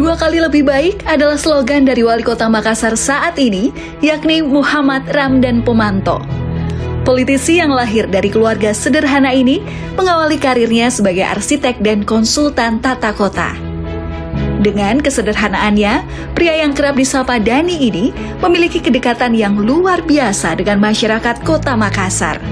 2 kali lebih baik adalah slogan dari Wali Kota Makassar saat ini, yakni Muhammad Ramdan Pomanto. Politisi yang lahir dari keluarga sederhana ini mengawali karirnya sebagai arsitek dan konsultan tata kota. Dengan kesederhanaannya, pria yang kerap disapa Dani ini memiliki kedekatan yang luar biasa dengan masyarakat Kota Makassar.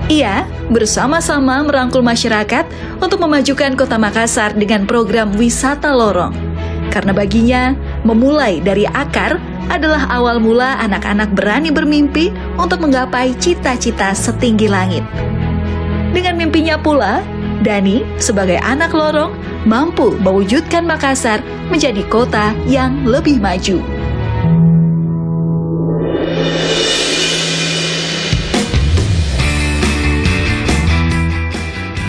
Ia bersama-sama merangkul masyarakat untuk memajukan Kota Makassar dengan program wisata lorong. Karena baginya, memulai dari akar adalah awal mula anak-anak berani bermimpi untuk menggapai cita-cita setinggi langit. Dengan mimpinya pula, Dani sebagai anak lorong mampu mewujudkan Makassar menjadi kota yang lebih maju.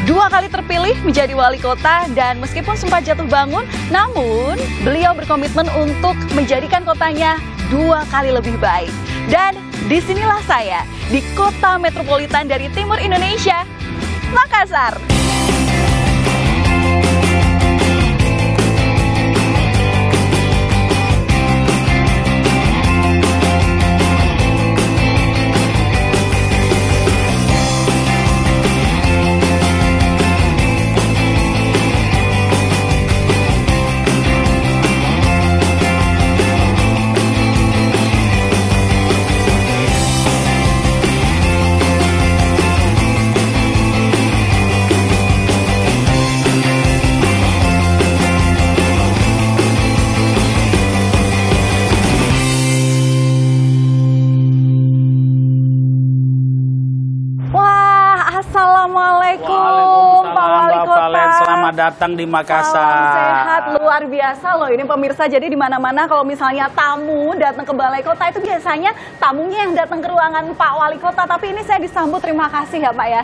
Dua kali terpilih menjadi wali kota dan meskipun sempat jatuh bangun, namun beliau berkomitmen untuk menjadikan kotanya 2 kali lebih baik. Dan disinilah saya di kota metropolitan dari timur Indonesia, Makassar. Assalamualaikum Pak Wali Kota. Selamat datang di Makassar. Salam sehat, luar biasa loh ini pemirsa. Jadi di mana-mana kalau misalnya tamu datang ke Balai Kota itu biasanya tamunya yang datang ke ruangan Pak Wali Kota. Tapi ini saya disambut terima kasih ya Pak ya.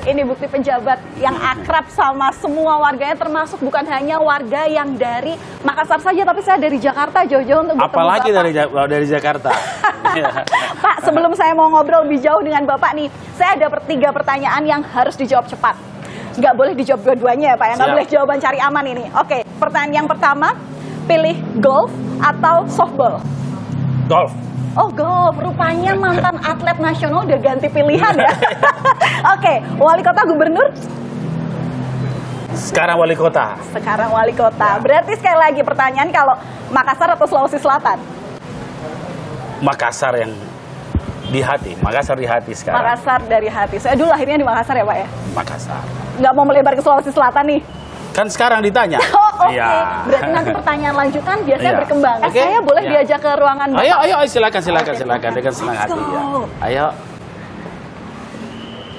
Ini bukti pejabat yang akrab sama semua warganya, termasuk bukan hanya warga yang dari Makassar saja, tapi saya dari Jakarta jauh-jauh untuk bertemu Apalagi Bapak. dari Jakarta. Pak, sebelum saya mau ngobrol lebih jauh dengan Bapak nih, saya ada 3 pertanyaan yang harus dijawab cepat. Nggak boleh dijawab dua-duanya ya Pak, ya. Nggak boleh jawaban cari aman ini. Oke, pertanyaan yang pertama, pilih golf atau softball? Golf. Oh golf, rupanya mantan atlet nasional udah ganti pilihan ya. Oke, wali kota gubernur? Sekarang wali kota. Sekarang wali kota. Berarti sekali lagi pertanyaan, kalau Makassar atau Sulawesi Selatan? Makassar yang di hati. Makassar di hati sekarang. Makassar dari hati. Saya dulu lahirnya di Makassar ya Pak ya? Makassar. Nggak mau melebar ke Sulawesi Selatan nih? Kan sekarang ditanya. Oh oke. Iya. Berarti nanti pertanyaan lanjutan biasanya Iya. berkembang. Oke. Saya boleh Iya. diajak ke ruangan Bapak? Ayo silakan Oke, dengan senang let's hati ya. go.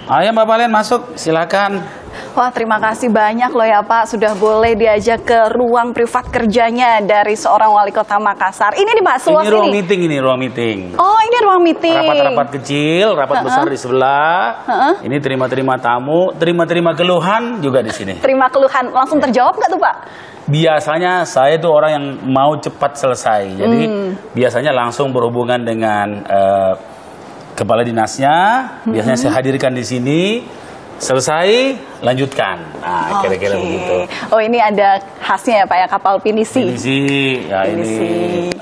Ayo Mbak Valen masuk, silakan. Wah, terima kasih banyak loh ya Pak, sudah boleh diajak ke ruang privat kerjanya dari seorang wali kota Makassar. Ini nih Pak, seluas Ini ruang meeting, ini ruang meeting. Oh, ini ruang meeting. Rapat-rapat kecil, rapat besar di sebelah. Ini terima-terima tamu, terima-terima keluhan juga di sini. Terima keluhan, langsung terjawab nggak tuh Pak? Biasanya saya tuh orang yang mau cepat selesai. Jadi biasanya langsung berhubungan dengan kepala dinasnya. Biasanya saya hadirkan di sini. Selesai, lanjutkan. Nah, kira-kira begitu. Oh, ini ada khasnya ya Pak ya, kapal pinisi. Pinisi, ya Pinisi. ini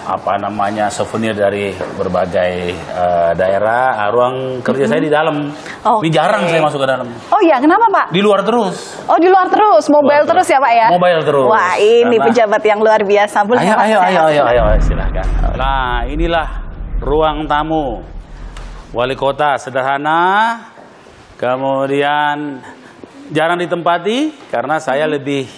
apa namanya, souvenir dari berbagai daerah. Ruang kerja saya di dalam. Ini jarang saya masuk ke dalam. Oh iya, kenapa Pak? Di luar terus. Oh, di luar terus, mobile terus ya Pak ya? Mobile terus. Wah, ini pejabat yang luar biasa. Boleh ya, Pak? Ayo, silahkan. Nah, inilah ruang tamu. Wali kota sederhana, kemudian jarang ditempati karena saya lebih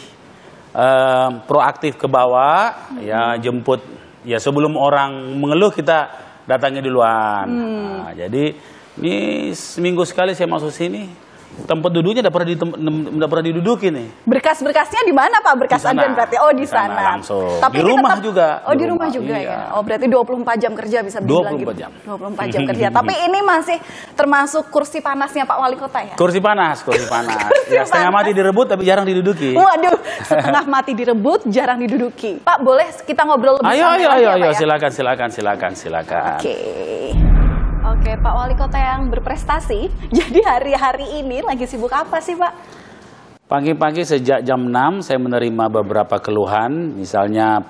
proaktif ke bawah, ya jemput. Ya sebelum orang mengeluh kita datangi duluan. Nah, jadi ini seminggu sekali saya masuk sini. Tempat duduknya udah pernah diduduki nih. Berkas-berkasnya di mana Pak? Berkas aduan berarti. Oh, di sana. Langsung. Tapi Di rumah juga. Oh, di rumah juga iya. ya. Oh, berarti 24 jam kerja bisa dibilang 24 jam. 24 jam kerja. Tapi ini masih termasuk kursi panasnya Pak Wali Kota ya? Kursi panas. Ya, setengah mati direbut tapi jarang diduduki. Waduh, setengah mati direbut, jarang diduduki. Pak, boleh kita ngobrol lebih santai lagi ya, Pak, ya? Silakan. Oke, Pak Wali Kota yang berprestasi. Jadi hari-hari ini lagi sibuk apa sih, Pak? Pagi-pagi sejak jam 6 saya menerima beberapa keluhan, misalnya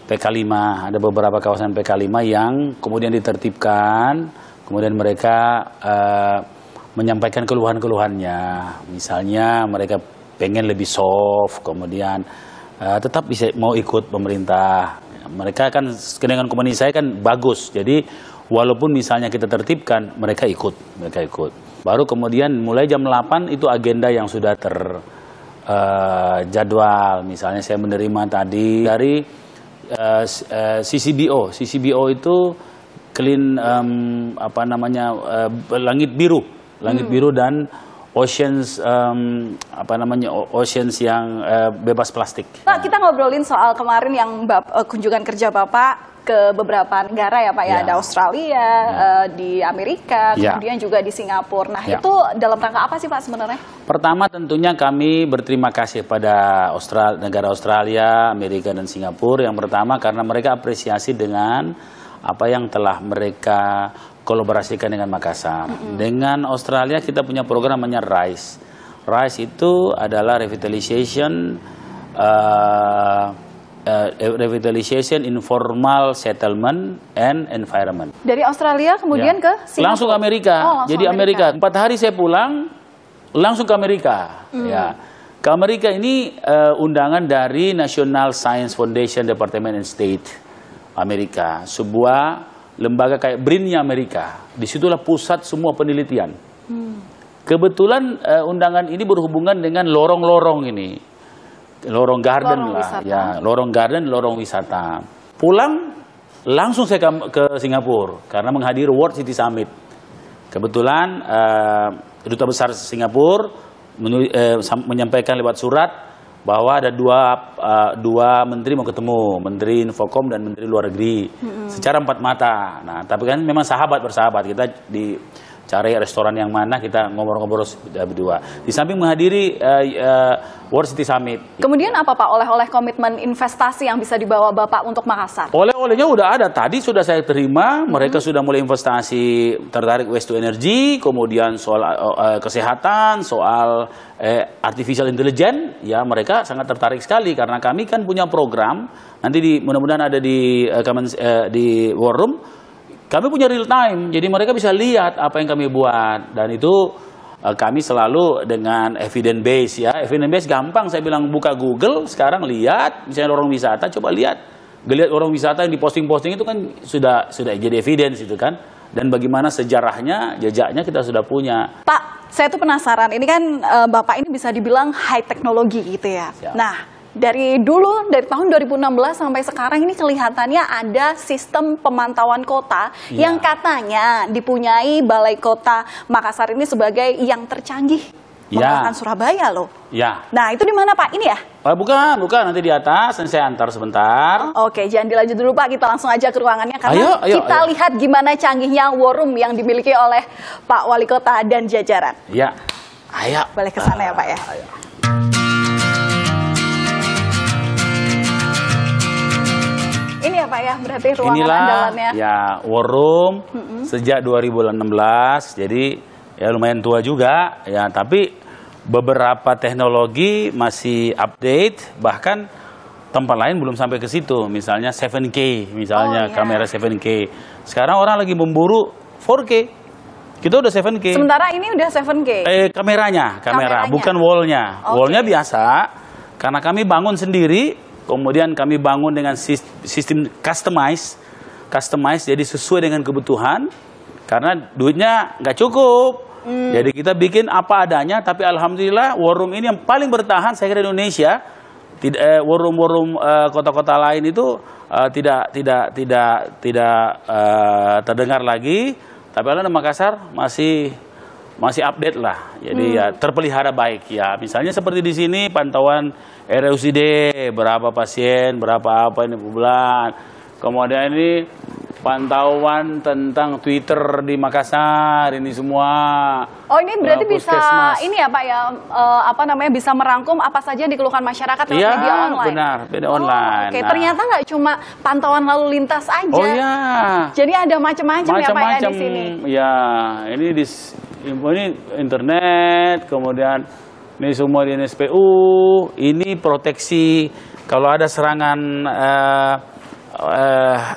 PK5, ada beberapa kawasan PK5 yang kemudian ditertibkan, kemudian mereka menyampaikan keluhan-keluhannya. Misalnya mereka pengen lebih soft, kemudian tetap bisa mau ikut pemerintah. Mereka kan dengan komunikasi saya kan bagus, jadi walaupun misalnya kita tertibkan, mereka ikut. Baru kemudian mulai jam 8 itu agenda yang sudah terjadwal. Misalnya saya menerima tadi dari CCBO. CCBO itu clean langit biru dan oceans oceans yang bebas plastik. Pak, kita ngobrolin soal kemarin yang kunjungan kerja Bapak ke beberapa negara ya Pak ya, ada Australia, di Amerika, kemudian juga di Singapura. Nah itu dalam rangka apa sih Pak sebenarnya? Pertama tentunya kami berterima kasih pada negara Australia, Amerika dan Singapura. Yang pertama karena mereka apresiasi dengan apa yang telah mereka kolaborasikan dengan Makassar. Dengan Australia kita punya program namanya RISE. RISE itu adalah Revitalization Informal Settlement and Environment. Dari Australia kemudian ke Singapura? Langsung ke Amerika. Jadi Amerika. 4 hari saya pulang, langsung ke Amerika. Ya. Ke Amerika ini undangan dari National Science Foundation Department and State Amerika. Sebuah lembaga kayak BRIN-nya Amerika. Disitulah pusat semua penelitian. Kebetulan undangan ini berhubungan dengan lorong-lorong ini. Lorong garden lorong garden, lorong wisata. Pulang langsung saya ke Singapura karena menghadiri World City Summit. Kebetulan Duta Besar Singapura menyampaikan lewat surat bahwa ada dua menteri mau ketemu, Menteri Infokom dan Menteri Luar Negeri, secara 4 mata. Nah, tapi kan memang bersahabat kita cari restoran yang mana kita ngobrol-ngobrol berdua. Di samping menghadiri World City Summit. Kemudian apa Pak oleh-oleh komitmen investasi yang bisa dibawa Bapak untuk Makassar? Oleh-olehnya udah ada. Tadi sudah saya terima. Mereka sudah mulai investasi, tertarik waste to energy, kemudian soal kesehatan, soal artificial intelligence. Ya mereka sangat tertarik sekali karena kami kan punya program. Nanti mudah-mudahan ada di War Room. Kami punya real time, jadi mereka bisa lihat apa yang kami buat. Dan itu kami selalu dengan evidence base ya. Evidence base gampang, saya bilang buka Google, sekarang lihat, misalnya lorong wisata, coba lihat lorong wisata yang diposting-posting itu kan sudah jadi evidence itu kan. Dan bagaimana sejarahnya, jejaknya kita sudah punya. Pak, saya tuh penasaran, ini kan Bapak ini bisa dibilang high teknologi gitu ya. Siap. Nah, dari tahun 2016 sampai sekarang ini kelihatannya ada sistem pemantauan kota yang katanya dipunyai Balai Kota Makassar ini sebagai yang tercanggih mengalahkan Surabaya loh. Ya. Nah itu di mana Pak? Ini ya? Bukan, nanti di atas, nanti saya antar sebentar. Oke, jangan dilanjut dulu Pak, kita langsung aja ke ruangannya karena kita lihat gimana canggihnya war room yang dimiliki oleh Pak Wali Kota dan jajaran. Iya. Ayo. Boleh ke sana ya Pak ya. Ayo. Ini ya Pak ya, berarti ruangan andalannya. Ya, War Room sejak 2016, jadi ya lumayan tua juga, ya. Tapi beberapa teknologi masih update, bahkan tempat lain belum sampai ke situ. Misalnya 7K, kamera 7K. Sekarang orang lagi memburu 4K. Kita udah 7K. Sementara ini udah 7K. Kameranya, bukan wallnya. Wallnya biasa, karena kami bangun sendiri. Kemudian kami bangun dengan sistem customize, jadi sesuai dengan kebutuhan, karena duitnya nggak cukup. Jadi kita bikin apa adanya, tapi alhamdulillah war room ini yang paling bertahan saya kira di Indonesia. War room kota-kota lain itu tidak terdengar lagi, tapi alhamdulillah Makassar masih update lah. Jadi ya terpelihara baik ya. Misalnya seperti di sini pantauan RUCD, berapa pasien, berapa apa ini bulan. Kemudian ini pantauan tentang Twitter di Makassar, ini semua. Oh ini berarti bisa ini ya Pak ya, bisa merangkum apa saja yang dikeluhkan masyarakat lewat media online. Benar, media online. Oke, ternyata nggak cuma pantauan lalu lintas aja. Oh iya. Jadi ada macam-macam ya Pak ya di sini. Ya, ini internet, kemudian Ini semua di NSPU. Ini proteksi kalau ada serangan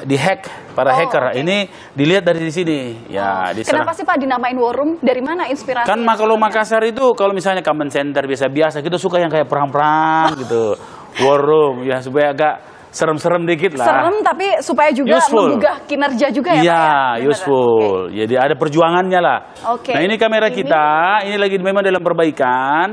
dihack para hacker. Oke. Ini dilihat dari di sini. Ya, Kenapa sih Pak dinamain war room? Dari mana inspirasi? kan kalau Makassar itu kalau misalnya command center biasa-biasa kita suka yang kayak perang-perang gitu. War room ya supaya agak serem-serem dikit lah. Serem tapi supaya juga Useful. menggugah kinerja juga ya Pak Iya, ya? Beneran. useful. Jadi ada perjuangannya lah. Oke. Nah ini kamera kita, ini lagi memang dalam perbaikan.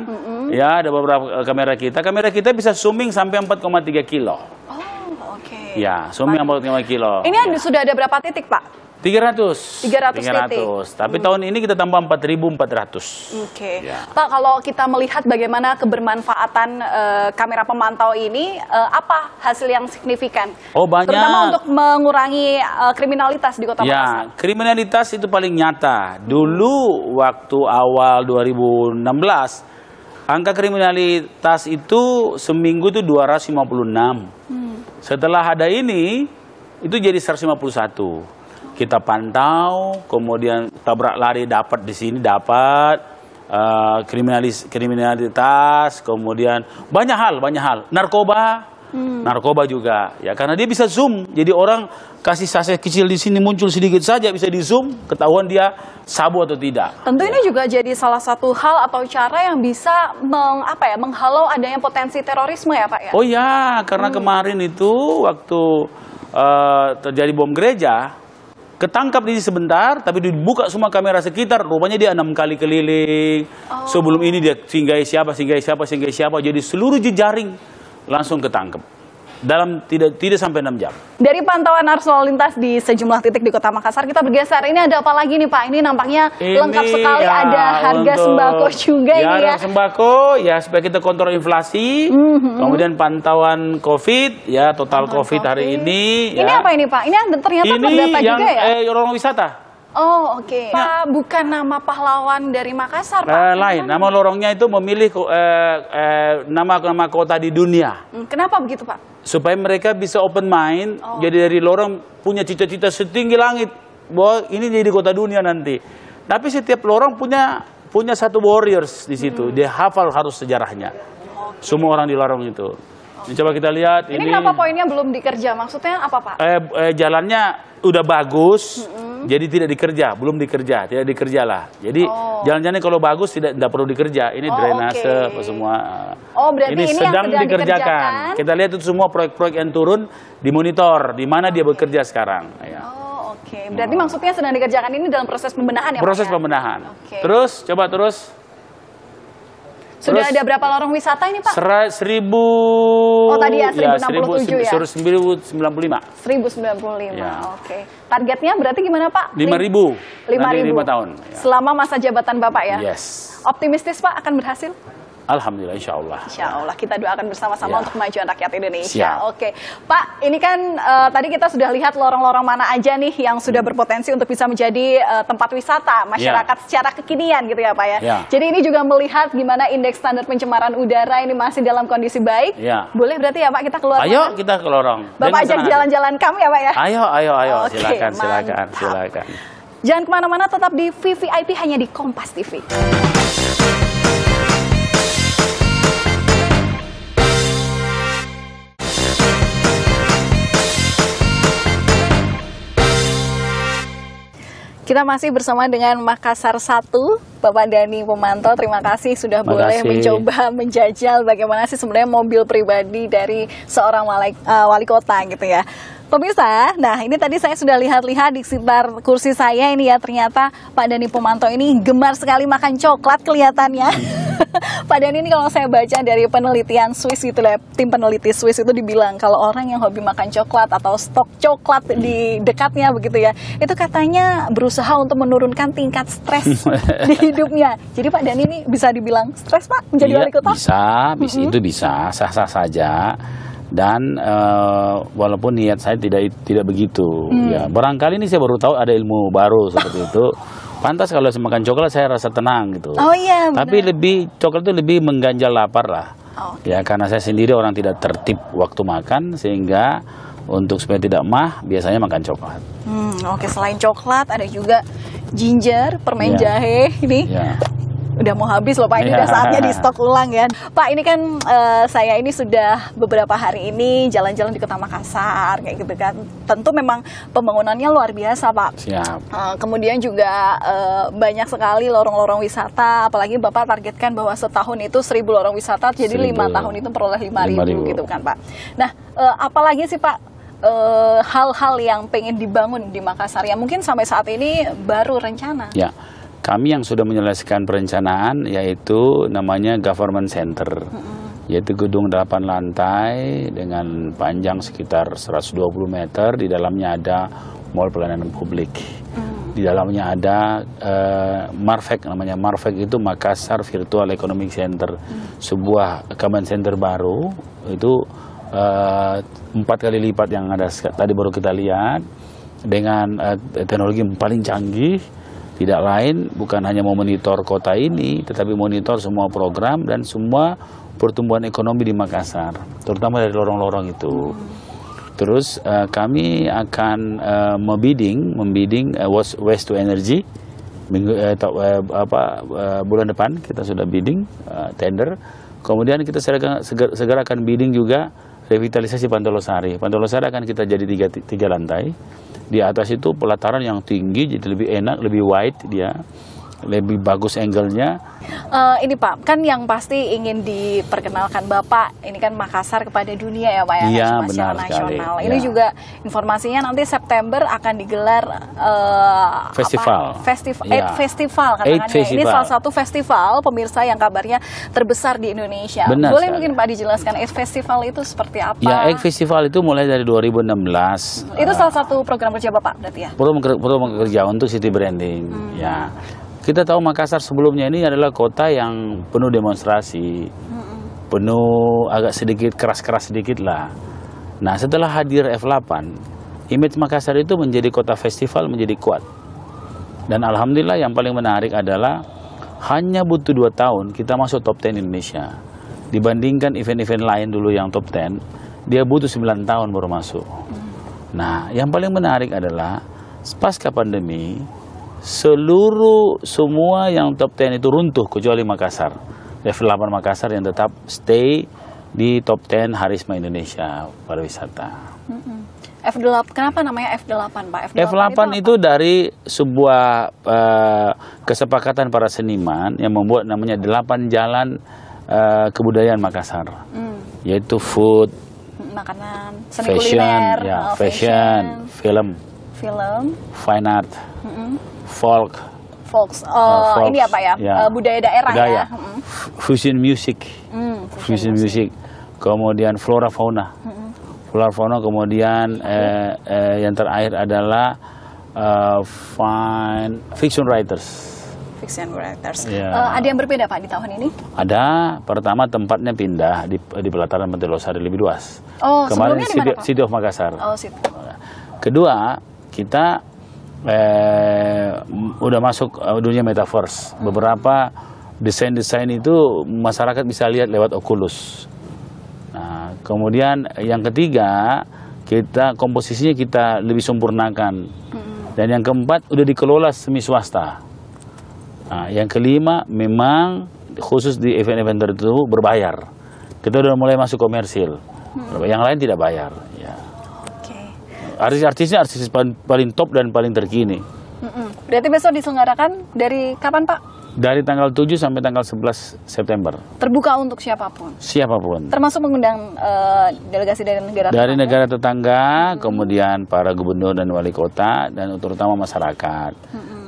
Ya, ada beberapa kamera kita. Kamera kita bisa zooming sampai 4,3 kilo. Oh, oke. Ya, zooming 4,3 kilo. Ini sudah ada berapa titik Pak? 300. 300 titik. Tapi tahun ini kita tambah 4.400. Oke, Ya. Pak, kalau kita melihat bagaimana kebermanfaatan kamera pemantau ini, apa hasil yang signifikan? Oh, banyak. Terutama untuk mengurangi kriminalitas di Kota Makassar. Ya, kriminalitas itu paling nyata. Dulu waktu awal 2016, angka kriminalitas itu seminggu itu 256. Setelah ada ini, itu jadi 151. Kita pantau, kemudian tabrak lari dapat di sini dapat, kriminalitas, kemudian banyak hal, narkoba juga, ya karena dia bisa zoom, jadi orang kasih saset kecil di sini muncul sedikit saja bisa di zoom, ketahuan dia sabu atau tidak. Tentu ini juga jadi salah satu hal atau cara yang bisa menghalau adanya potensi terorisme ya Pak ya? Oh ya, karena kemarin itu waktu terjadi bom gereja. Ketangkap di sini sebentar, tapi dibuka semua kamera sekitar. Rupanya dia 6 kali keliling. Sebelum ini dia singgahi siapa. Jadi seluruh jejaring langsung ketangkep. Dalam tidak sampai 6 jam. Dari pantauan arus lalu lintas di sejumlah titik di Kota Makassar, kita bergeser. Ini ada apa lagi nih Pak? Ini nampaknya lengkap sekali. Ya, ada harga sembako juga ya, ini ya. Harga sembako, ya supaya kita kontrol inflasi. Kemudian pantauan COVID, ya total COVID hari ini. Ini ya. apa ini Pak? Ini ternyata Ini terdata yang juga ya? orang wisata. Oh oke. Pak, bukan nama pahlawan dari Makassar Pak? Lain, nama lorongnya itu memilih nama kota di dunia. Kenapa begitu Pak? Supaya mereka bisa open mind, jadi dari lorong punya cita-cita setinggi langit bahwa ini jadi kota dunia nanti. Tapi setiap lorong punya satu warriors di situ, dia hafal harus sejarahnya. Semua orang di lorong itu. Ini coba kita lihat. Ini kenapa poinnya belum dikerja? Maksudnya apa Pak? Jalannya udah bagus, jadi tidak dikerja lah. Jadi jalan-jalannya kalau bagus tidak perlu dikerja. Ini drainase apa semua. Oh, berarti ini sedang yang dikerjakan. Kita lihat itu semua proyek-proyek yang turun dimonitor, di mana dia bekerja sekarang. Ya. Oh, oke. Berarti maksudnya sedang dikerjakan ini dalam proses pembenahan ya Pak? Proses pembenahan. Terus, coba terus. Sudah ada berapa lorong wisata ini Pak? 1000. Oh tadi ya 1067 ya? 1095. 1095, Ya. oke. Targetnya berarti gimana Pak? 5.000. 5.000. Nanti 5 tahun. Ya. Selama masa jabatan Bapak ya? Yes. Optimistis Pak akan berhasil? Alhamdulillah, insya Allah. Insya Allah kita doakan bersama-sama Ya. untuk kemajuan rakyat Indonesia. Siap. Oke, Pak, ini kan tadi kita sudah lihat lorong-lorong mana aja nih yang sudah berpotensi untuk bisa menjadi tempat wisata masyarakat secara kekinian gitu ya Pak ya. Ya. Jadi ini juga melihat gimana indeks standar pencemaran udara ini masih dalam kondisi baik. Ya. Boleh berarti ya Pak kita keluar? Ayo mana? kita ke lorong. Bapak ajak jalan-jalan kami ya Pak ya. Ayo. Oke, Silakan. Jangan kemana-mana, tetap di VVIP hanya di Kompas TV. Kita masih bersama dengan Makassar 1, Bapak Dhani Pemantau. Terima kasih sudah boleh mencoba menjajal bagaimana sih sebenarnya mobil pribadi dari seorang wali kota gitu ya. Pemirsa, nah ini tadi saya sudah lihat-lihat di sekitar kursi saya ini ya, ternyata Pak Dhani Pemantau ini gemar sekali makan coklat kelihatannya. Pak Dhani ini kalau saya baca dari penelitian Swiss gitu lah, tim peneliti Swiss itu dibilang kalau orang yang hobi makan coklat atau stok coklat di dekatnya begitu ya, itu katanya berusaha untuk menurunkan tingkat stres di hidupnya. Jadi Pak Dhani ini bisa dibilang stres Pak menjadi wali kota? Itu bisa, sah-sah saja. Dan walaupun niat saya tidak begitu, ya barangkali ini saya baru tahu ada ilmu baru seperti itu. Pantas kalau saya makan coklat saya rasa tenang gitu. Oh iya. Benar. Tapi coklat itu lebih mengganjal lapar lah. Ya karena saya sendiri orang tidak tertib waktu makan, sehingga untuk supaya tidak mah biasanya makan coklat. Oke, selain coklat ada juga ginger, permen jahe ini. Ya. Udah mau habis loh Pak, ini udah saatnya di stok ulang ya. Pak, ini kan saya ini sudah beberapa hari ini jalan-jalan di Kota Makassar kayak gitu kan. Tentu memang pembangunannya luar biasa Pak. Siap. Kemudian juga banyak sekali lorong-lorong wisata, apalagi Bapak targetkan bahwa setahun itu 1.000 lorong wisata, jadi 5 tahun itu peroleh 5.000 gitu kan Pak. Nah, apalagi sih Pak hal-hal yang pengen dibangun di Makassar yang mungkin sampai saat ini baru rencana? Ya. Kami yang sudah menyelesaikan perencanaan yaitu namanya Government Center, yaitu gedung 8 lantai dengan panjang sekitar 120 meter. Di dalamnya ada mall pelayanan publik. Di dalamnya ada Marvek, namanya Marvek itu Makassar Virtual Economic Center, sebuah command center baru itu 4 kali lipat yang ada tadi baru kita lihat dengan teknologi yang paling canggih. Tidak lain, bukan hanya memonitor kota ini, tetapi monitor semua program dan semua pertumbuhan ekonomi di Makassar, terutama dari lorong-lorong itu. Terus kami akan membidding waste to energy bulan depan kita sudah bidding tender. Kemudian kita segera akan bidding juga revitalisasi Pantai Losari. Pantai Losari akan kita jadi 3 lantai. Di atas itu pelataran yang tinggi, jadi lebih enak, lebih wide dia, lebih bagus angle-nya. Ini Pak, kan yang pasti ingin diperkenalkan Bapak, ini kan Makassar kepada dunia ya Pak ya, iya, benar nasional. Sekali. Ini juga informasinya nanti September akan digelar festival. Festival katakannya. Ini salah satu festival pemirsa yang kabarnya terbesar di Indonesia. Benar Boleh sekali. Mungkin Pak dijelaskan Festival itu seperti apa? Ya, Festival itu mulai dari 2016. Itu salah satu program kerja Bapak berarti ya? Program kerja untuk city branding. Ya. Kita tahu Makassar sebelumnya ini adalah kota yang penuh demonstrasi, penuh agak sedikit keras-keras sedikit lah. Nah, setelah hadir F8, image Makassar itu menjadi kota festival menjadi kuat. Dan alhamdulillah yang paling menarik adalah hanya butuh 2 tahun kita masuk top 10 Indonesia. Dibandingkan event-event lain dulu yang top 10, dia butuh 9 tahun baru masuk. Nah, yang paling menarik adalah pasca pandemi, semua yang top 10 itu runtuh kecuali Makassar. Level 8 Makassar yang tetap stay di top 10 Harisma Indonesia pariwisata. F8, kenapa namanya F8 Pak? F8 itu dari sebuah kesepakatan para seniman yang membuat namanya 8 jalan kebudayaan Makassar. Yaitu food, makanan, seni fashion, kuliner, fashion, film, fine art, folk, ini apa ya? Budaya daerah ya. Fusion music, kemudian flora fauna, kemudian yang terakhir adalah fiction writers. Ada yang berbeda Pak di tahun ini? Ada. Pertama tempatnya pindah di pelataran Pantai Losari lebih luas. Kemarin City of Makassar. Kedua, kita udah masuk dunia metaverse. Beberapa desain-desain itu masyarakat bisa lihat lewat Oculus. Nah, kemudian yang ketiga, komposisinya kita lebih sempurnakan. Dan yang keempat udah dikelola semi swasta. Nah, yang kelima memang khusus di event-event tertentu berbayar. Kita udah mulai masuk komersil. Yang lain tidak bayar. Ya. Artis-artisnya artis paling top dan paling terkini. Berarti besok diselenggarakan dari kapan Pak? Dari tanggal 7 sampai tanggal 11 September. Terbuka untuk siapapun? Siapapun. Termasuk mengundang delegasi dari negara tetangga? Dari negara tetangga, kemudian para gubernur dan wali kota, dan terutama masyarakat.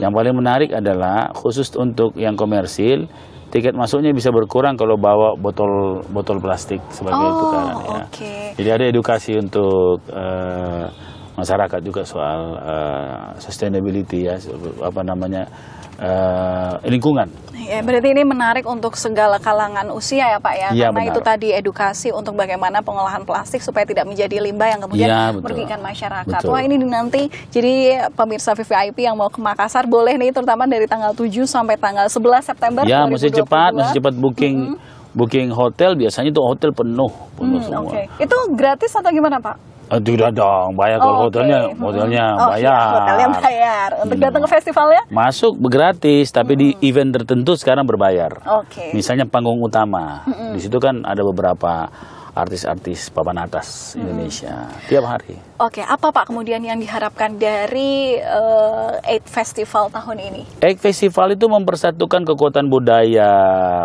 Yang paling menarik adalah khusus untuk yang komersil, tiket masuknya bisa berkurang kalau bawa botol plastik sebagai tukaran. Ya. Jadi ada edukasi untuk masyarakat juga soal sustainability ya, lingkungan. Ya, berarti ini menarik untuk segala kalangan usia ya Pak ya, karena benar. Itu tadi edukasi untuk bagaimana pengolahan plastik supaya tidak menjadi limbah yang kemudian merugikan masyarakat. Wah, ini nanti jadi pemirsa VVIP yang mau ke Makassar boleh nih, terutama dari tanggal 7 sampai tanggal 11 September 2022. Mesti cepat booking hotel, biasanya itu hotel penuh semua. Itu gratis atau gimana Pak? Tidak dong, bayar kalau hotelnya bayar. Hotelnya bayar. Untuk datang ke festivalnya? Masuk gratis, tapi di event tertentu sekarang berbayar. Misalnya panggung utama, di situ kan ada beberapa artis-artis papan atas Indonesia tiap hari. Apa Pak kemudian yang diharapkan dari Eight Festival tahun ini? Eight Festival itu mempersatukan kekuatan budaya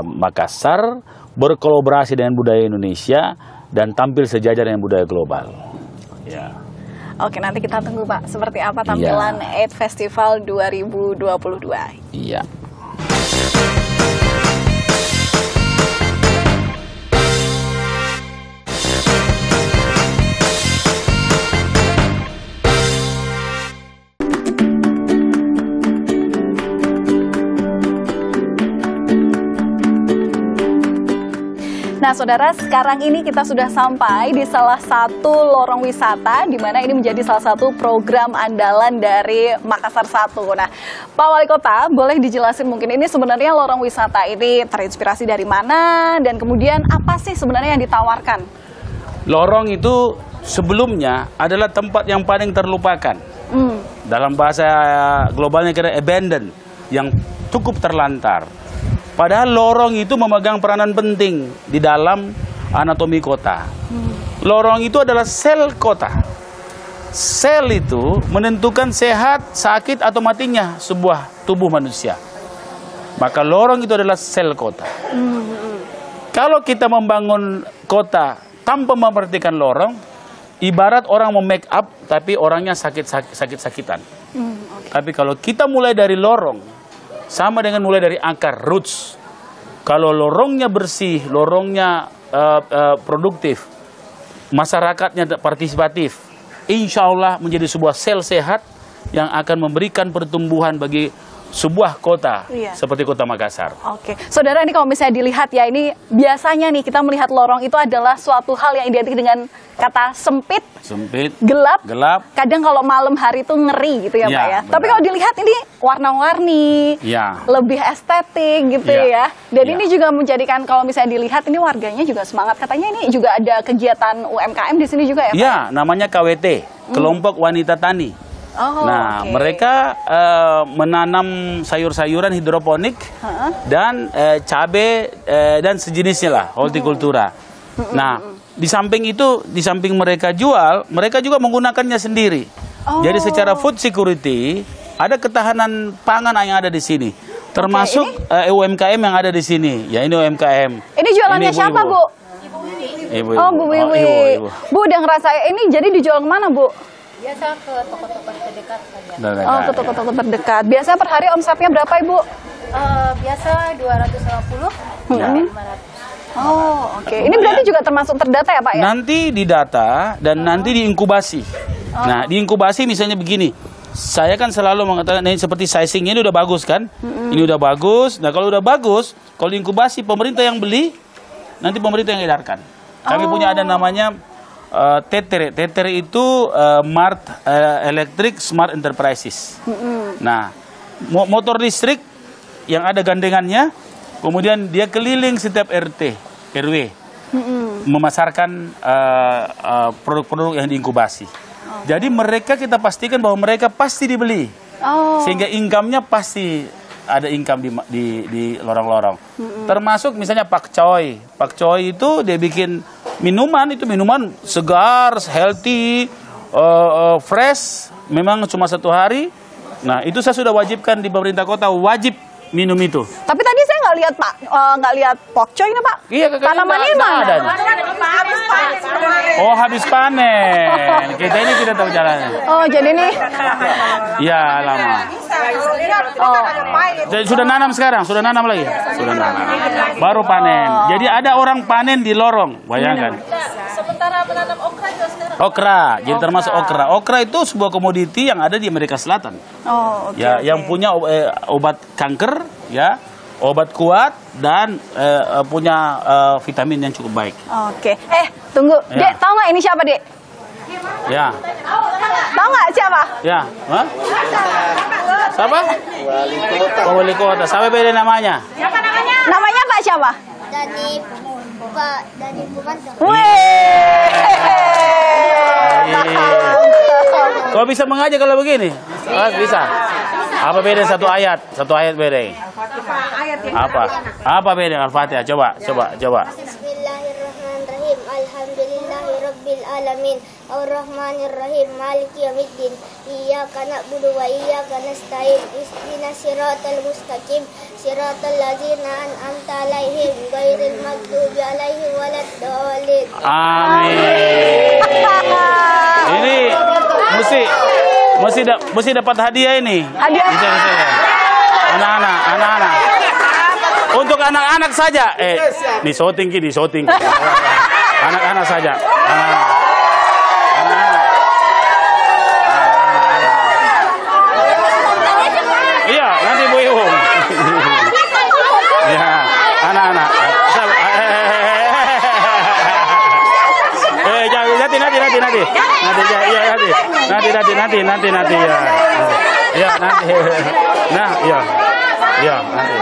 Makassar, berkolaborasi dengan budaya Indonesia, dan tampil sejajar dengan budaya global. Ya. Nanti kita tunggu Pak, seperti apa tampilan Eight Festival 2022. Iya. Nah, saudara, sekarang ini kita sudah sampai di salah satu lorong wisata, di mana ini menjadi salah satu program andalan dari Makassar 1. Nah, Pak Wali Kota, boleh dijelasin mungkin ini sebenarnya lorong wisata ini terinspirasi dari mana, dan kemudian apa sih sebenarnya yang ditawarkan? Lorong itu sebelumnya adalah tempat yang paling terlupakan. Dalam bahasa globalnya kira abandoned, yang cukup terlantar. Padahal lorong itu memegang peranan penting di dalam anatomi kota. Lorong itu adalah sel kota. Sel itu menentukan sehat, sakit, atau matinya sebuah tubuh manusia. Maka lorong itu adalah sel kota. Kalau kita membangun kota tanpa memperhatikan lorong, ibarat orang mau make up tapi orangnya sakit-sakitan. Tapi kalau kita mulai dari lorong, sama dengan mulai dari akar, roots. Kalau lorongnya bersih, lorongnya produktif, masyarakatnya partisipatif, insya Allah menjadi sebuah sel sehat yang akan memberikan pertumbuhan bagi sebuah kota seperti Kota Makassar. Saudara, ini kalau misalnya dilihat ya, ini biasanya nih kita melihat lorong itu adalah suatu hal yang identik dengan kata sempit, gelap. Kadang kalau malam hari itu ngeri gitu ya Pak ya. Tapi kalau dilihat ini warna-warni, lebih estetik gitu ya. Dan ini juga menjadikan kalau misalnya dilihat ini warganya juga semangat. Katanya ini juga ada kegiatan UMKM di sini juga ya Pak? Ya, namanya KWT, Kelompok Wanita Tani. Mereka menanam sayur-sayuran hidroponik dan cabai dan sejenisnya lah, hortikultura. Nah, di samping itu, di samping mereka jual, mereka juga menggunakannya sendiri. Jadi secara food security, ada ketahanan pangan yang ada di sini. Termasuk UMKM yang ada di sini. Ya, ini UMKM. Ini jualannya ini siapa, Bu? Ibu. Oh, Bu Wiwi. Bu, udah ngerasa ini jadi dijual kemana, Bu? Biasa ke toko-toko terdekat saja. Ke toko-toko terdekat. Biasanya per hari omsetnya berapa, Ibu? Biasa 250 sampai 500. Ini berarti juga termasuk terdata ya, Pak ya? Nanti didata dan nanti diinkubasi. Nah, diinkubasi misalnya begini. Saya kan selalu mengatakan ini seperti sizingnya ini udah bagus kan? Ini udah bagus. Nah, kalau udah bagus, kalau diinkubasi pemerintah yang beli, nanti pemerintah yang edarkan. Kami punya ada namanya TETER. TETER itu Mart Electric Smart Enterprises. Nah, motor listrik yang ada gandengannya, kemudian dia keliling setiap RT, RW, memasarkan produk-produk yang diinkubasi. Jadi mereka kita pastikan bahwa mereka pasti dibeli, sehingga income-nya pasti ada income di lorong-lorong. Termasuk misalnya pakcoy. Pakcoy itu dia bikin minuman, itu minuman segar, healthy, fresh, memang cuma 1 hari. Nah, itu saya sudah wajibkan di pemerintah kota, wajib minum itu. Tapi tadi saya nggak lihat Pak, nggak lihat pokcoy ini Pak. Iya, tanamannya mana? Habis panen. Oh, habis panen. Kita ini tidak tahu jalannya. Oh, jadi nih? Iya, lama. Jadi sudah nanam sekarang, sudah nanam lagi. Sudah nanam. Baru panen. Jadi ada orang panen di lorong, bayangkan. Sementara menanam okra juga sekarang. Okra, jadi termasuk okra. Okra itu sebuah komoditi yang ada di Amerika Selatan. Yang punya obat kanker, ya, obat kuat dan punya vitamin yang cukup baik. Tunggu, Dek, tahu nggak ini siapa, Dek? Ya. Tahu nggak siapa? Ya. Hah? Siapa? Wali Kota. Siapa beda namanya? Siapa namanya? Namanya Pak siapa? Dani Pumanto. Iya. Kok bisa mengaji kalau begini? Ah, bisa. Apa beda satu ayat? Satu ayat beda. Apa beda Al-Fatihah? Coba. Bismillahirrahmanirrahim. Alhamdulillahirabbil alamin. Ar-Rahmanirrahim. Maliki yaumiddin. Iyyaka na'budu wa iyyaka nasta'in. Ihdinas siratal mustaqim. Siratal ladzina an'amta 'alaihim ghairil maghdubi 'alaihim waladdallin. Amin. Ini mesti dapat hadiah ini. Hadiah. Bisa. Anak-anak. Untuk anak-anak saja. Di shooting. Anak-anak saja. Anak-anak. Iya, nanti Bu Iwung. Ya, anak-anak. Nanti ya. Ya, nanti. Nah, ya, nanti.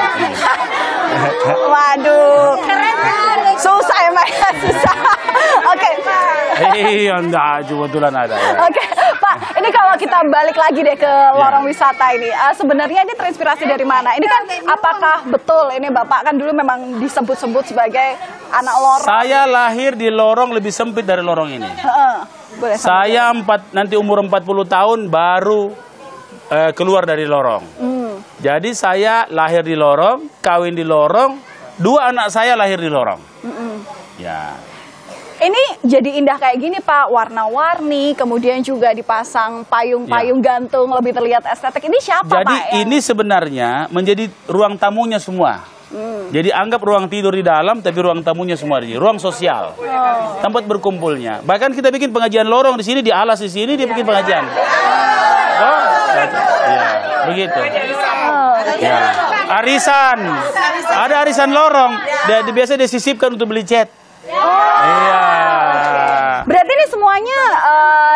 Waduh. Susah ya, Pak. Susah. Oke. Iya, enggak, kebetulan ada ya. Oke, Pak, ini kalau kita balik lagi deh ke lorong wisata ini, sebenarnya ini terinspirasi dari mana? Ini kan apakah betul ini Bapak kan dulu memang disebut-sebut sebagai anak lorong? Saya lahir di lorong lebih sempit dari lorong ini. Boleh. Saya nanti umur 40 tahun baru keluar dari lorong. Jadi saya lahir di lorong, kawin di lorong, 2 anak saya lahir di lorong. Ya. Ini jadi indah kayak gini Pak, warna-warni, kemudian juga dipasang payung-payung gantung, lebih terlihat estetik. Ini siapa Jadi Pak? ini sebenarnya menjadi ruang tamunya semua. Jadi anggap ruang tidur di dalam, tapi ruang tamunya semua di sini. Ruang sosial, tempat berkumpulnya. Bahkan kita bikin pengajian lorong di sini, di alas di sini dia bikin pengajian. Oh, ya, begitu. Ya. Arisan, ada arisan lorong. Biasa disisipkan untuk beli cat. Iya. Berarti ini semuanya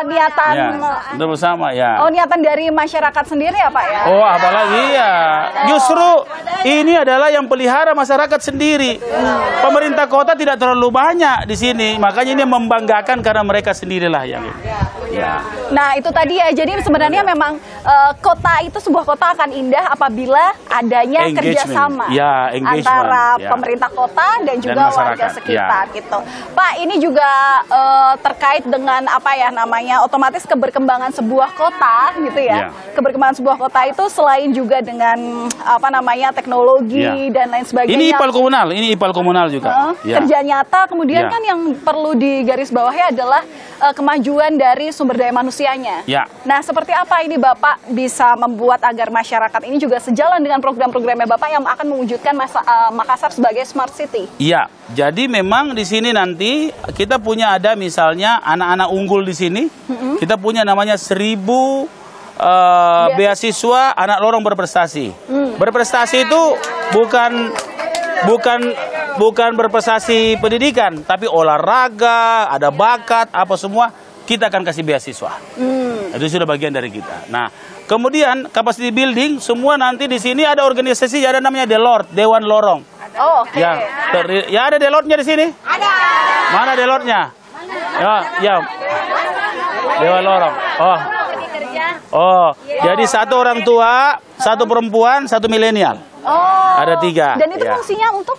niatan udah bersama ya. Oh, niatan dari masyarakat sendiri ya Pak ya? Oh, apalagi ya. Justru ini adalah yang pelihara masyarakat sendiri. Pemerintah kota tidak terlalu banyak di sini, makanya ini membanggakan karena mereka sendirilah yang ya. Nah, itu tadi ya. Jadi sebenarnya memang kota itu sebuah kota akan indah apabila adanya kerjasama antara pemerintah kota dan juga warga sekitar gitu. Pak, ini juga terkait dengan apa ya namanya otomatis keberkembangan sebuah kota gitu ya. Keberkembangan sebuah kota itu selain juga dengan apa namanya teknologi dan lain sebagainya. Ini ipal komunal juga. Kerja nyata kemudian kan yang perlu digarisbawahi adalah kemajuan dari sumber daya manusianya. Nah, seperti apa ini Bapak bisa membuat agar masyarakat ini juga sejalan dengan program-programnya Bapak yang akan mewujudkan Makassar sebagai smart city? Iya, jadi memang di sini nanti kita punya ada misalnya anak-anak unggul di sini. Kita punya namanya 1000 beasiswa anak lorong berprestasi. Berprestasi itu bukan berprestasi pendidikan, tapi olahraga, ada bakat, apa semua kita akan kasih beasiswa. Itu sudah bagian dari kita. Nah, kemudian capacity building semua nanti di sini ada organisasi ada namanya Delort, Dewan Lorong. Oh, oke. Ya ada Delortnya di sini? Ada. Mana Delortnya? Ya. Dewan Lorong. Oh, jadi 1 orang tua, 1 perempuan, 1 milenial. Oh. Ada 3. Dan itu fungsinya untuk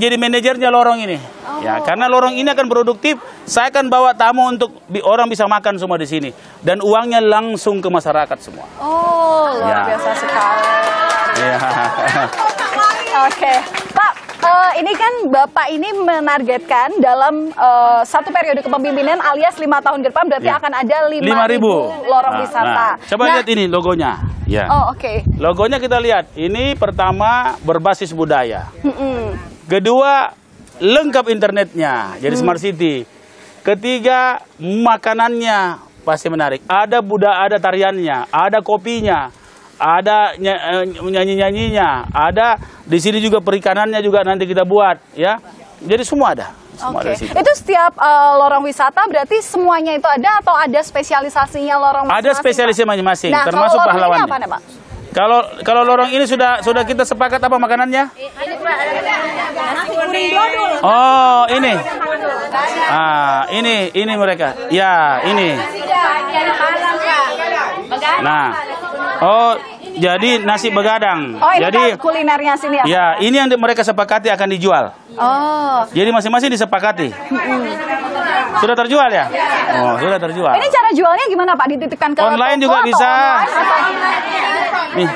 jadi manajernya lorong ini. Ya, karena lorong ini akan produktif, saya akan bawa tamu untuk orang bisa makan semua di sini dan uangnya langsung ke masyarakat semua. Oh, luar biasa sekali. Ya. Oke, Pak, ini kan Bapak ini menargetkan dalam 1 periode kepemimpinan alias 5 tahun ke depan berarti akan ada 5.000 lorong wisata. Coba lihat ini logonya. Ya. Oh, oke. Logonya kita lihat. Ini pertama berbasis budaya. Kedua lengkap internetnya, jadi smart city. Ketiga makanannya pasti menarik. Ada tariannya, ada kopinya, ada nyanyi-nyanyinya, ada di sini juga perikanannya juga nanti kita buat, ya. Jadi semua ada. Oke. Itu setiap lorong wisata berarti semuanya itu ada atau ada spesialisasinya lorong masing-masing? Ada spesialisasi masing-masing, nah, termasuk pahlawan. Apa nih, Pak? Kalau lorong ini sudah kita sepakat apa makanannya? Nasi kuning dodol. Oh, ini. Ini mereka. Ya, ini. Nah, oh jadi nasi begadang. Oh, ini jadi kulinernya sini ya? Ya, ini yang mereka sepakati akan dijual. Oh. Jadi masing-masing disepakati. Sudah terjual ya? Oh, sudah terjual. Ini cara jualnya gimana Pak? Dititipkan ke online toko juga bisa. Nih.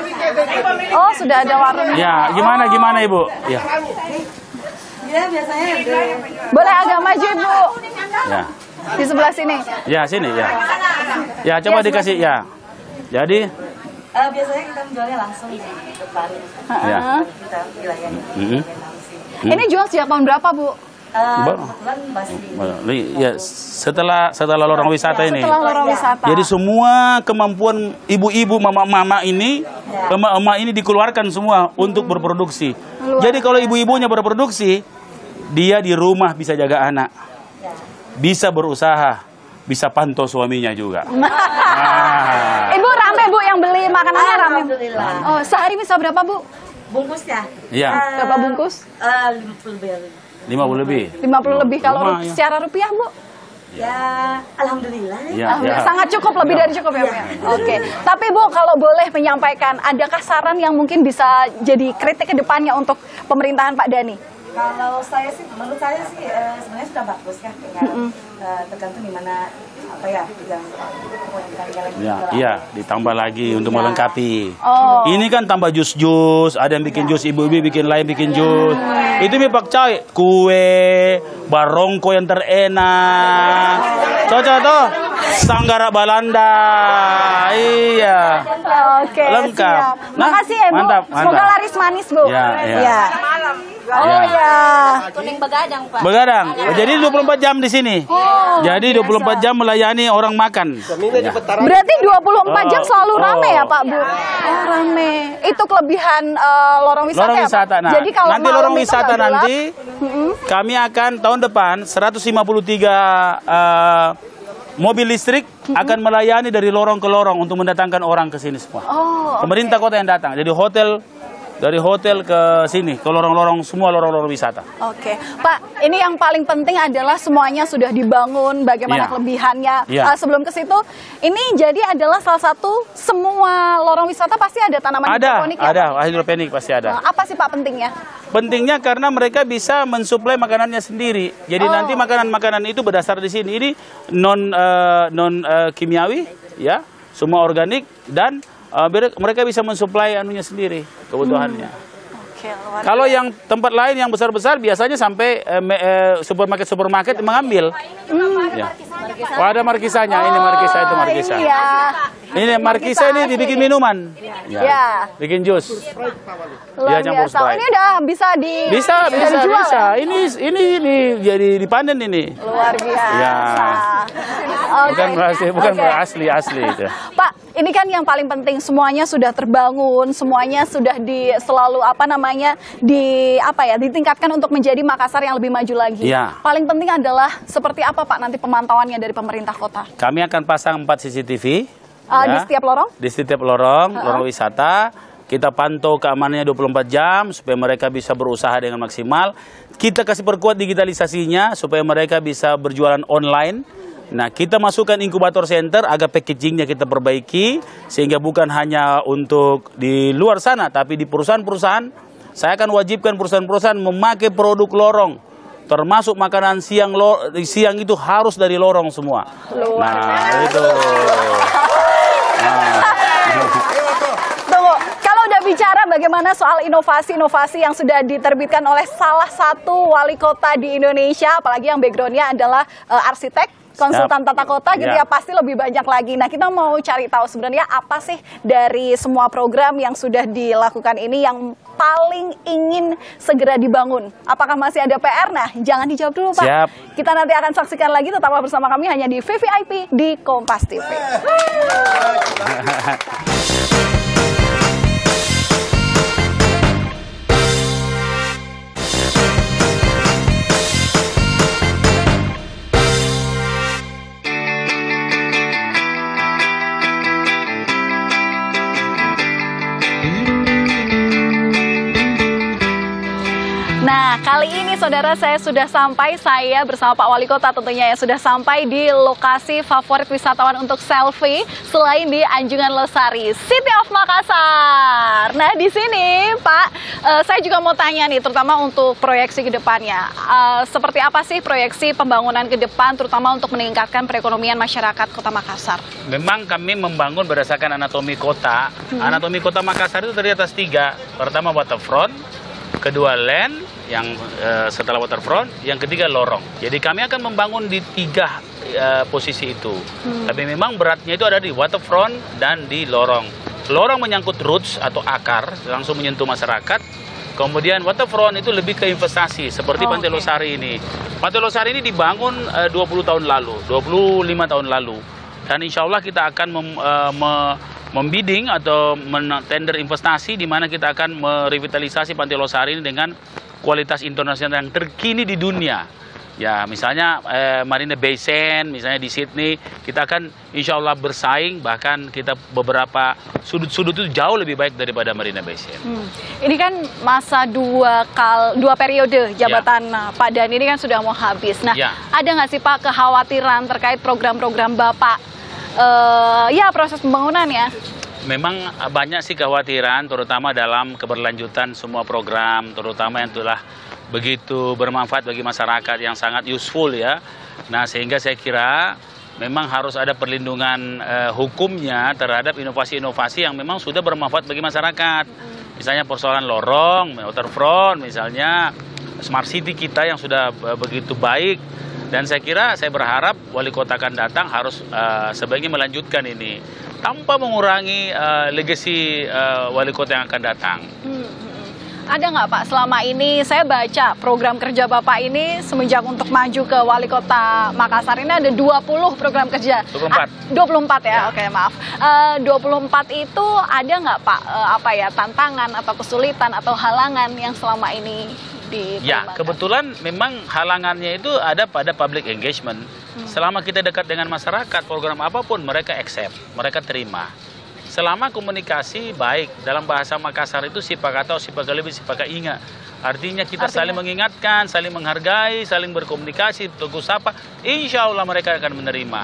Oh, sudah ada warung. Ya, gimana Ibu? Ya. Ya biasanya Boleh agak maju Ibu. Ya. Di sebelah sini. Ya, sini ya. Ya, coba dikasih ya. Jadi biasanya kita menjualnya langsung di depan. ya. Kita dilayani. Ini jual sejak tahun berapa, Bu? Kebetulan masih Ya, setelah lorong wisata ini. Setelah lorong wisata. Jadi semua kemampuan ibu-ibu, mama-mama ini, emak-emak ini dikeluarkan semua untuk berproduksi. Jadi kalau ibu-ibunya berproduksi, dia di rumah bisa jaga anak, bisa berusaha, bisa pantau suaminya juga. Nah. Ibu rame Bu yang beli makanannya rame. Alhamdulillah. Oh, sehari bisa berapa Bu? Bungkusnya? Iya. Berapa bungkus? 50 lebih. 50 lebih. 50 lebih kalau Lumayan. secara rupiah Bu? Ya, alhamdulillah. Ya, ya. Sangat cukup, lebih dari cukup ya Bu. Ya? Oke. Tapi Bu, kalau boleh menyampaikan, adakah saran yang mungkin bisa jadi kritik ke depannya untuk pemerintahan Pak Dhani? Kalau saya sih, menurut saya sih sebenarnya sudah bagus ya, dengan tergantung di mana apa ya, Ya, iya, ditambah lagi untuk melengkapi. Oh. Ini kan tambah jus-jus, ada yang bikin jus, ibu-ibu bikin lain bikin jus. Itu mi pakcai, kue, barongko yang terenak. Cocok toh? Sanggara Balanda. Iya. Oke, Lengkap. siap. Nah, Makasih ya Bu. mantap, Semoga mantap. laris manis Bu. Ya, ya. Ya. Oh ya. kuning begadang Pak. Begadang. Jadi 24 jam di sini. Jadi 24 jam melayani orang makan. Ya. Berarti 24 jam selalu rame ya Pak Bu? Oh, rame. Itu kelebihan lorong wisata Lorong ya wisata. Pak? Nah, Jadi kalau nanti malam lorong itu wisata nggak gelap, nanti kami akan tahun depan 153 mobil listrik akan melayani dari lorong ke lorong untuk mendatangkan orang ke sini semua. Oh, Pemerintah kota yang datang. Jadi dari hotel ke sini, ke lorong-lorong, semua lorong-lorong wisata. Oke, Pak, ini yang paling penting adalah semuanya sudah dibangun, bagaimana Iya. kelebihannya. Iya. Sebelum ke situ, ini jadi adalah salah satu semua lorong wisata pasti ada tanaman hidroponik ya? Ada, hidroponik pasti ada. Apa sih Pak pentingnya? Pentingnya karena mereka bisa mensuplai makanannya sendiri. Jadi nanti makanan-makanan itu berdasar di sini. Ini non kimiawi, ya, semua organik dan mereka bisa mensuplai anunya sendiri, kebutuhannya. Oke, luar Kalau yang tempat lain yang besar-besar biasanya sampai supermarket mengambil. Ya. Oh, ada markisanya, ini markisa itu markisa. Ini ya. Ini markisa ini dibikin minuman. Ya. Bikin jus. Luar Dia campur biasa. Oh, Sprite. ini udah bisa Bisa dijual bisa. ya? Ini jadi dipanen ini. Luar biasa. Ya. Oke. Bukan Oke. asli itu. Pak, ini kan yang paling penting, semuanya sudah terbangun, semuanya sudah selalu ditingkatkan untuk menjadi Makassar yang lebih maju lagi. Iya. Paling penting adalah seperti apa Pak nanti pemantauannya dari pemerintah kota? Kami akan pasang 4 CCTV. Di setiap lorong? Di setiap lorong wisata. Kita pantau keamanannya 24 jam supaya mereka bisa berusaha dengan maksimal. Kita kasih perkuat digitalisasinya supaya mereka bisa berjualan online. Nah, kita masukkan inkubator center agar packagingnya kita perbaiki sehingga bukan hanya untuk di luar sana tapi di perusahaan-perusahaan. Saya akan wajibkan perusahaan-perusahaan memakai produk lorong. Termasuk makanan siang itu harus dari lorong semua. Nah, itu. Tunggu, kalau udah bicara bagaimana soal inovasi-inovasi yang sudah diterbitkan oleh salah satu wali kota di Indonesia, apalagi yang backgroundnya adalah arsitek, konsultan tata kota gitu ya, pasti lebih banyak lagi. Nah, kita mau cari tahu sebenarnya apa sih dari semua program yang sudah dilakukan ini yang paling ingin segera dibangun. Apakah masih ada PR? Nah, jangan dijawab dulu Pak. Siap. Kita nanti akan saksikan lagi, tetaplah bersama kami hanya di VVIP di Kompas TV. Nah, kali ini saudara, saya sudah sampai, saya bersama Pak Wali Kota tentunya ya, sudah sampai di lokasi favorit wisatawan untuk selfie selain di Anjungan Losari, City of Makassar. Nah di sini Pak, saya juga mau tanya nih, terutama untuk proyeksi ke depannya. Seperti apa sih proyeksi pembangunan ke depan, terutama untuk meningkatkan perekonomian masyarakat Kota Makassar? Memang kami membangun berdasarkan anatomi kota. Anatomi Kota Makassar itu terdiri atas 3. Pertama waterfront, kedua land, yang setelah waterfront, yang ketiga lorong. Jadi kami akan membangun di 3 posisi itu. Tapi memang beratnya itu ada di waterfront dan di lorong. Lorong menyangkut roots atau akar, langsung menyentuh masyarakat. Kemudian waterfront itu lebih ke investasi, seperti Pantai Losari ini. Pantai Losari ini dibangun 20 tahun lalu, 25 tahun lalu. Dan insya Allah kita akan membidding atau tender investasi di mana kita akan merevitalisasi Pantai Losari ini dengan kualitas internasional yang terkini di dunia. Ya, misalnya Marina Bay Sands, misalnya di Sydney, kita akan insya Allah bersaing, bahkan kita beberapa sudut-sudut itu jauh lebih baik daripada Marina Bay Sands. Ini kan masa 2 periode jabatan Pak Dan ini kan sudah mau habis. Nah, ada nggak sih Pak kekhawatiran terkait program-program Bapak? Ya, proses pembangunan ya. Memang banyak sih kekhawatiran, terutama dalam keberlanjutan semua program, terutama yang telah begitu bermanfaat bagi masyarakat yang sangat useful ya. Nah, sehingga saya kira memang harus ada perlindungan hukumnya terhadap inovasi-inovasi yang memang sudah bermanfaat bagi masyarakat. Misalnya persoalan lorong, waterfront, misalnya smart city kita yang sudah begitu baik. Dan saya kira, saya berharap wali kota akan datang harus sebaiknya melanjutkan ini tanpa mengurangi legasi wali kota yang akan datang. Ada nggak Pak, selama ini saya baca program kerja Bapak ini semenjak untuk maju ke wali kota Makassar ini ada 20 program kerja. 24. 24 ya, oke maaf. 24 itu ada nggak Pak, tantangan atau kesulitan atau halangan yang selama ini diterima? Ya, kebetulan memang halangannya itu ada pada public engagement. Selama kita dekat dengan masyarakat, program apapun mereka accept, mereka terima. Selama komunikasi baik, dalam bahasa Makassar itu sipakata, sipakalebi, sipakainga. Artinya kita saling mengingatkan, saling menghargai, saling berkomunikasi, tegur sapa, insya Allah mereka akan menerima.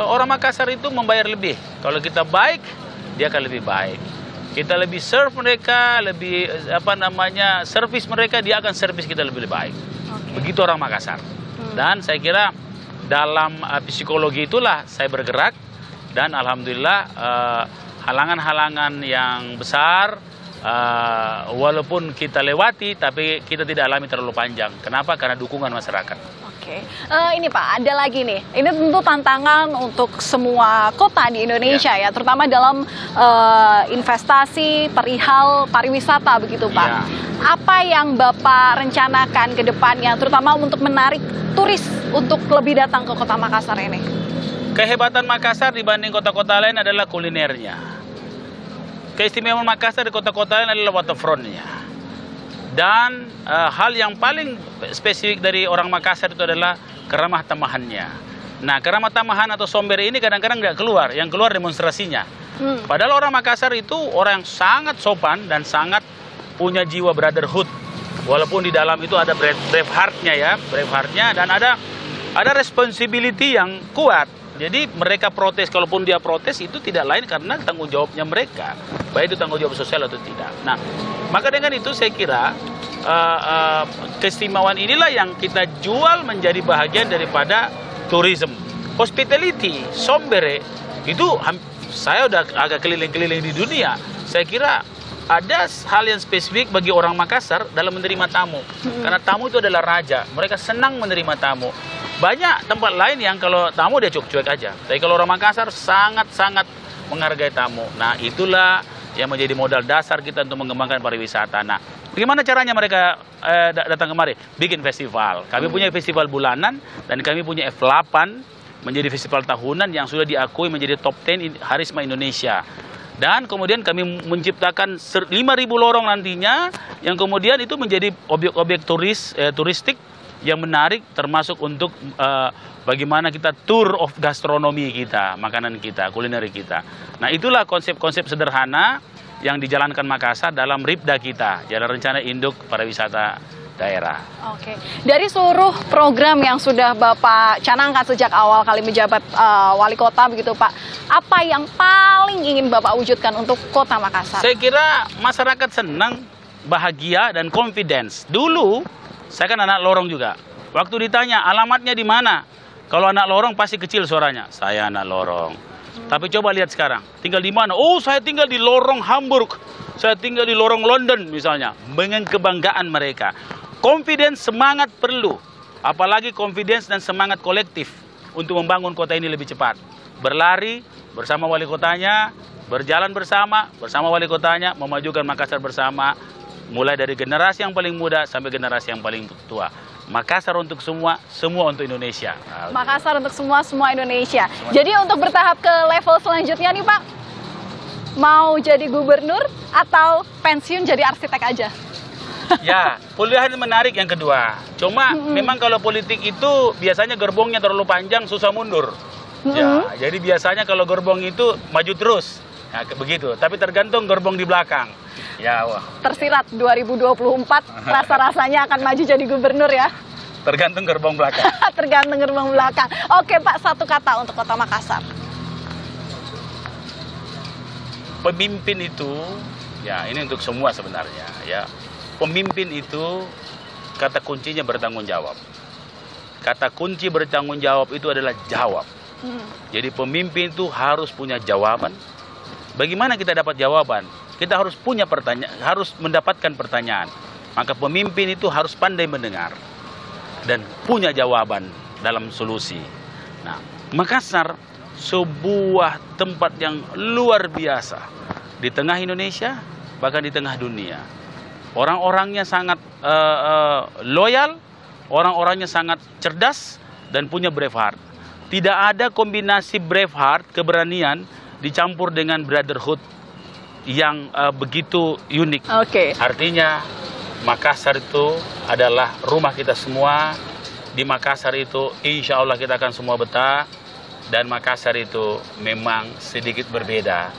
Orang Makassar itu membayar lebih. Kalau kita baik, dia akan lebih baik. Kita lebih serve mereka, lebih servis mereka, dia akan servis kita lebih baik. Begitu orang Makassar. Dan saya kira dalam psikologi itulah saya bergerak, dan alhamdulillah halangan-halangan yang besar walaupun kita lewati, tapi kita tidak alami terlalu panjang. Kenapa? Karena dukungan masyarakat. Oke. Ini Pak, ada lagi nih. Ini tentu tantangan untuk semua kota di Indonesia ya, terutama dalam investasi perihal pariwisata begitu Pak. Apa yang Bapak rencanakan ke depannya, terutama untuk menarik turis untuk lebih datang ke Kota Makassar ini? Kehebatan Makassar dibanding kota-kota lain adalah kulinernya. Keistimewaan Makassar di kota-kota lain adalah waterfrontnya. Dan hal yang paling spesifik dari orang Makassar itu adalah keramah tamahannya. Nah, keramah tamahan atau sombere ini kadang-kadang nggak keluar, yang keluar demonstrasinya. Padahal orang Makassar itu orang yang sangat sopan dan sangat punya jiwa brotherhood. Walaupun di dalam itu ada brave heart-nya ya, brave heart-nya, dan ada responsibility yang kuat. Jadi mereka protes, kalaupun dia protes itu tidak lain karena tanggung jawabnya mereka, baik itu tanggung jawab sosial atau tidak. Nah, maka dengan itu saya kira keistimewaan inilah yang kita jual menjadi bahagian daripada tourism. Hospitality, sombere, itu saya udah agak keliling-keliling di dunia. Saya kira ada hal yang spesifik bagi orang Makassar dalam menerima tamu. Karena tamu itu adalah raja, mereka senang menerima tamu. Banyak tempat lain yang kalau tamu dia cuek-cuek aja. Tapi kalau orang Makassar sangat-sangat menghargai tamu. Nah, itulah yang menjadi modal dasar kita untuk mengembangkan pariwisata. Nah, bagaimana caranya mereka datang kemari? Bikin festival. Kami punya festival bulanan dan kami punya F8 menjadi festival tahunan yang sudah diakui menjadi top 10 Harisma Indonesia. Dan kemudian kami menciptakan 5.000 lorong nantinya yang kemudian itu menjadi objek-objek turistik yang menarik, termasuk untuk bagaimana kita tour of gastronomi kita, makanan kita, kuliner kita. Nah, itulah konsep-konsep sederhana yang dijalankan Makassar dalam RIPDA kita, Jalan Rencana Induk Pariwisata daerah. Oke, dari seluruh program yang sudah Bapak canangkan sejak awal kali menjabat wali kota begitu Pak, apa yang paling ingin Bapak wujudkan untuk Kota Makassar? Saya kira masyarakat senang, bahagia, dan confidence. Dulu, saya kan anak lorong juga. Waktu ditanya, alamatnya di mana? Kalau anak lorong pasti kecil suaranya. Saya anak lorong. Tapi coba lihat sekarang, tinggal di mana? Oh, saya tinggal di lorong Hamburg. Saya tinggal di lorong London misalnya. Dengan kebanggaan mereka. Confidence, semangat perlu. Apalagi confidence dan semangat kolektif untuk membangun kota ini lebih cepat. Berlari bersama wali kotanya, berjalan bersama wali kotanya, memajukan Makassar bersama, mulai dari generasi yang paling muda sampai generasi yang paling tua. Makassar untuk semua, semua untuk Indonesia. Makassar untuk semua, semua Indonesia. Jadi untuk bertahap ke level selanjutnya nih Pak, mau jadi gubernur atau pensiun jadi arsitek aja? Ya, pilihan menarik yang kedua. Cuma memang kalau politik itu biasanya gerbongnya terlalu panjang, susah mundur. Ya, jadi biasanya kalau gerbong itu maju terus. Ya, begitu. Tapi tergantung gerbong di belakang. Ya, wah. Tersirat 2024 rasa-rasanya akan maju jadi gubernur ya. Tergantung gerbong belakang. Tergantung gerbong belakang. Oke Pak, satu kata untuk Kota Makassar. Pemimpin itu, ya ini untuk semua sebenarnya, ya. Pemimpin itu kata kuncinya bertanggung jawab. Kata kunci bertanggung jawab itu adalah jawab. Jadi pemimpin itu harus punya jawaban. Bagaimana kita dapat jawaban? Kita harus punya pertanyaan, harus mendapatkan pertanyaan. Maka pemimpin itu harus pandai mendengar dan punya jawaban dalam solusi. Nah, Makassar sebuah tempat yang luar biasa di tengah Indonesia, bahkan di tengah dunia. Orang-orangnya sangat loyal, orang-orangnya sangat cerdas dan punya brave heart. Tidak ada kombinasi brave heart, keberanian dicampur dengan brotherhood yang begitu unik. Oke. Artinya Makassar itu adalah rumah kita semua. Di Makassar itu insya Allah kita akan semua betah. Dan Makassar itu memang sedikit berbeda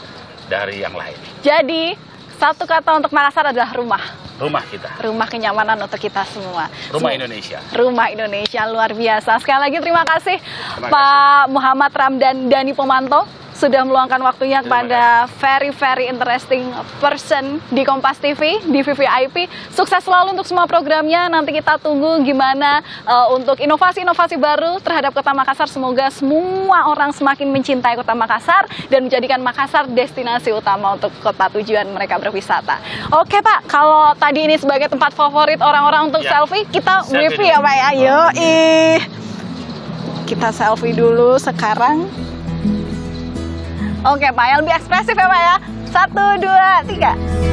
dari yang lain. Jadi satu kata untuk Makassar adalah rumah. Rumah kita. Rumah kenyamanan untuk kita semua. Rumah Indonesia. Rumah Indonesia, luar biasa. Sekali lagi terima kasih Pak Muhammad Ramdan Dani Pomanto sudah meluangkan waktunya kepada very interesting person di Kompas TV, di VVIP. Sukses selalu untuk semua programnya. Nanti kita tunggu gimana untuk inovasi-inovasi baru terhadap Kota Makassar. Semoga semua orang semakin mencintai Kota Makassar dan menjadikan Makassar destinasi utama untuk kota tujuan mereka berwisata. Oke Pak, kalau tadi ini sebagai tempat favorit orang-orang untuk selfie, kita selfie ya Pak ya. Yoi. Kita selfie dulu sekarang. Oke Pak, yang lebih ekspresif ya Pak ya. 1, 2, 3.